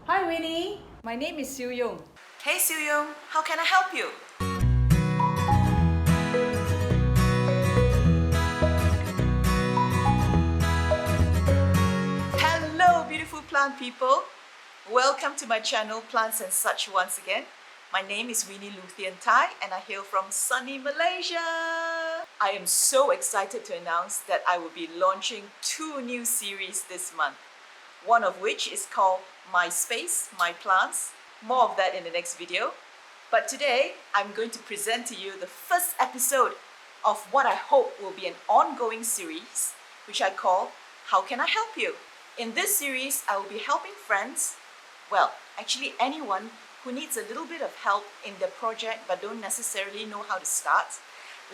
Hi Winnie, my name is Siew Yung. Hey Siew Yung, how can I help you? Hello beautiful plant people. Welcome to my channel Plants and Such once again. My name is Winnie Luthian Tai and I hail from sunny Malaysia. I am so excited to announce that I will be launching 2 new series this month. One of which is called My Space, My Plants. More of that in the next video. But today, I'm going to present to you the first episode of what I hope will be an ongoing series, which I call How Can I Help You? In this series, I will be helping friends, well, actually anyone who needs a little bit of help in their project but don't necessarily know how to start.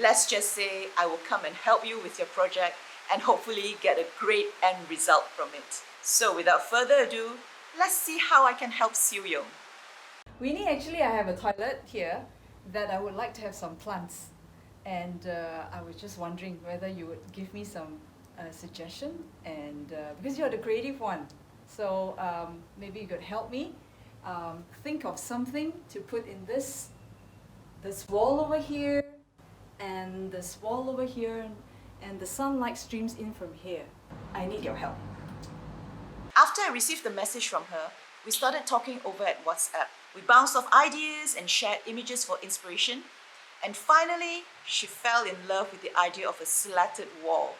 Let's just say I will come and help you with your project and hopefully get a great end result from it. So without further ado, let's see how I can help Siew Yung. Winnie, actually I have a toilet here that I would like to have some plants. And I was just wondering whether you would give me some suggestion and because you're the creative one. So maybe you could help me think of something to put in this wall over here and this wall over here and the sunlight streams in from here. I need your help. After I received the message from her, we started talking over at WhatsApp. We bounced off ideas and shared images for inspiration. And finally, she fell in love with the idea of a slatted wall.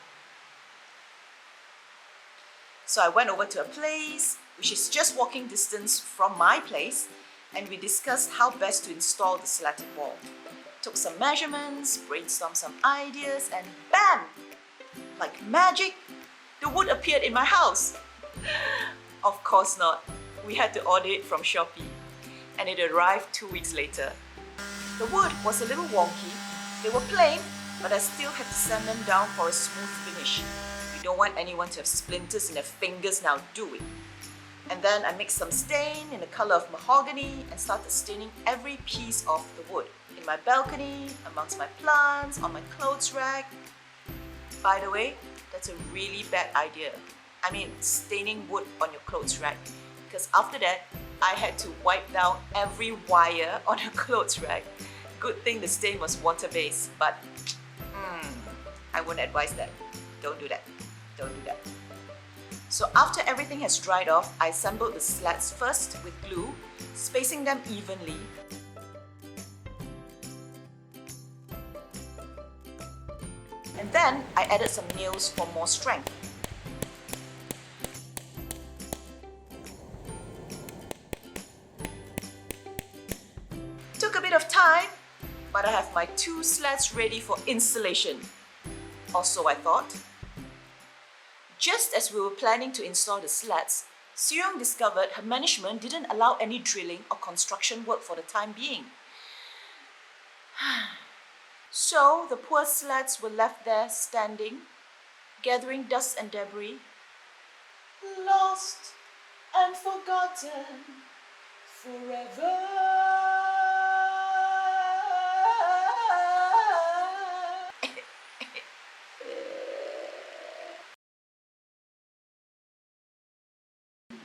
So I went over to her place, which is just walking distance from my place, and we discussed how best to install the slatted wall. Took some measurements, brainstormed some ideas, and bam! Like magic, the wood appeared in my house. Of course not. We had to order it from Shopee, and it arrived 2 weeks later. The wood was a little wonky. They were plain, but I still had to sand them down for a smooth finish. We don't want anyone to have splinters in their fingers now, do we? And then I mixed some stain in the color of mahogany and started staining every piece of the wood. In my balcony, amongst my plants, on my clothes rack. By the way, that's a really bad idea. I mean, staining wood on your clothes rack. Because after that, I had to wipe down every wire on a clothes rack. Good thing the stain was water-based, but I wouldn't advise that. Don't do that. Don't do that. So after everything has dried off, I assembled the slats first with glue, spacing them evenly. And then I added some nails for more strength. Took a bit of time, but I have my 2 slats ready for installation. Also, I thought. Just as we were planning to install the slats, Siew Yung discovered her management didn't allow any drilling or construction work for the time being. So the poor slats were left there standing, gathering dust and debris, lost and forgotten forever.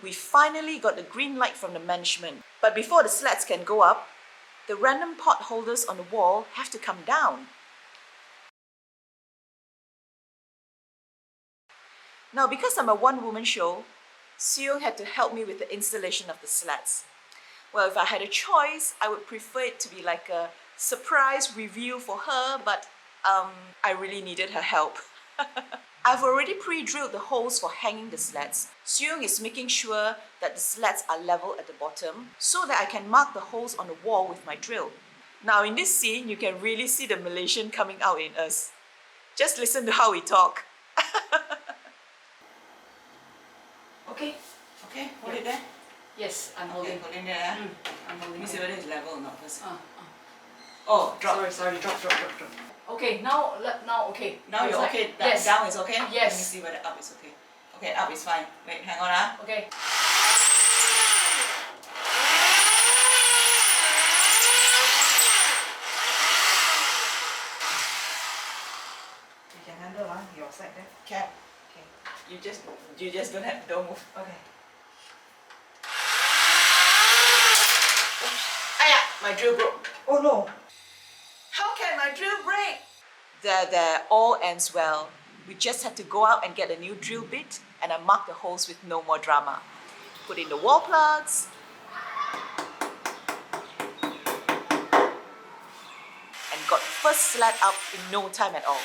We finally got the green light from the management. But before the slats can go up, the random pot holders on the wall have to come down. Now, because I'm a one-woman show, Siew Yung had to help me with the installation of the slats. Well, if I had a choice, I would prefer it to be like a surprise reveal for her, but I really needed her help. I've already pre-drilled the holes for hanging the slats. Siew Yung is making sure that the slats are level at the bottom so that I can mark the holes on the wall with my drill. Now in this scene, you can really see the Malaysian coming out in us. Just listen to how we talk. Okay, hold it there. Yes, I'm holding. Hold it there. I'm Let holding. me see whether it's level or not first. Uh. Oh, drop. Sorry, drop. Okay, now, okay. Now you're okay. Yes. Down is okay? Yes. Let me see whether up is okay. Okay, up is fine. Wait, hang on ah. Okay. You can handle your side there. Can. Okay. You just don't move. Okay. my drill broke. Oh no! How can my drill break? There, all ends well. We just had to go out and get a new drill bit, and I marked the holes with no more drama. Put in the wall plugs, and got the first slat up in no time at all.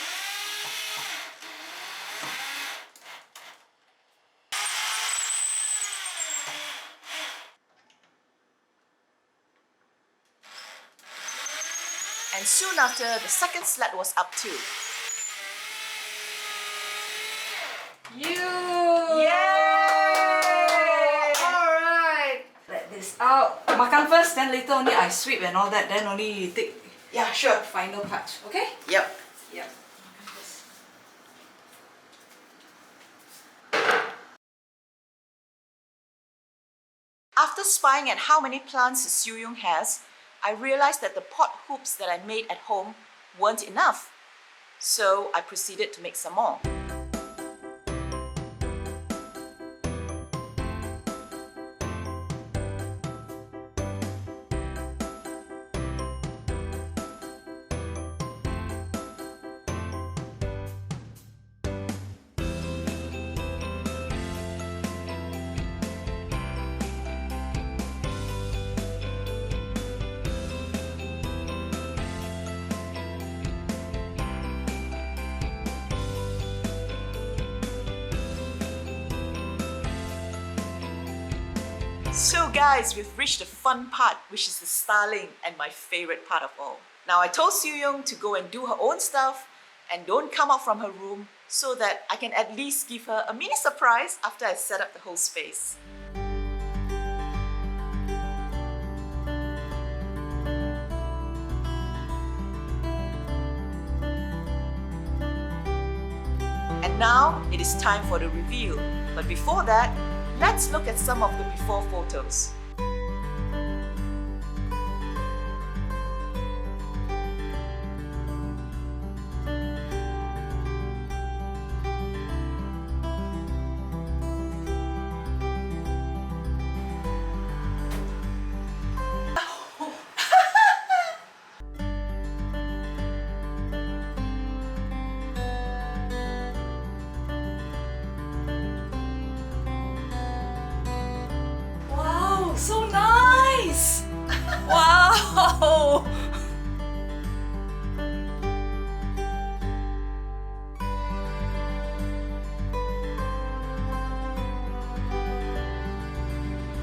And soon after, the second slat was up too. Yay! Alright! Let this out. Makan first, then later only I sweep and all that, then only you take Yeah, sure. final part, okay? Yep. Yep. Makan first. After spying at how many plants Siew Yung has, I realized that the pot hoops that I made at home weren't enough. So I proceeded to make some more. So guys, we've reached the fun part, which is the styling and my favorite part of all. Now I told Siew Yung to go and do her own stuff and don't come out from her room so that I can at least give her a mini surprise after I set up the whole space. And now it is time for the reveal. But before that, let's look at some of the before photos. So nice! Wow!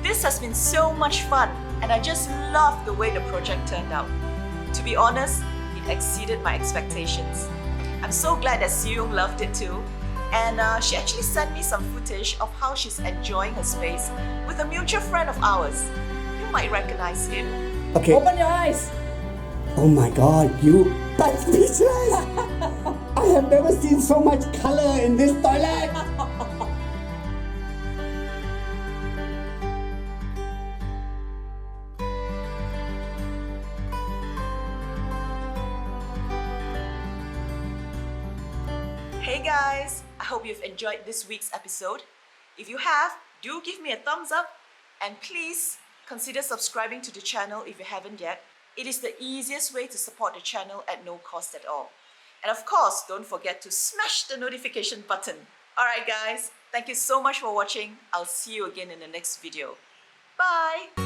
This has been so much fun, and I just love the way the project turned out. To be honest, it exceeded my expectations. I'm so glad that Siew Yung loved it too. And she actually sent me some footage of how she's enjoying her space with a mutual friend of ours. You might recognize him. Okay. Open your eyes! Oh my god, you but speechless! I have never seen so much color in this toilet! Hey guys, I hope you've enjoyed this week's episode. If you have, do give me a thumbs up and please consider subscribing to the channel if you haven't yet. It is the easiest way to support the channel at no cost at all. And of course, don't forget to smash the notification button. Alright guys, thank you so much for watching. I'll see you again in the next video. Bye!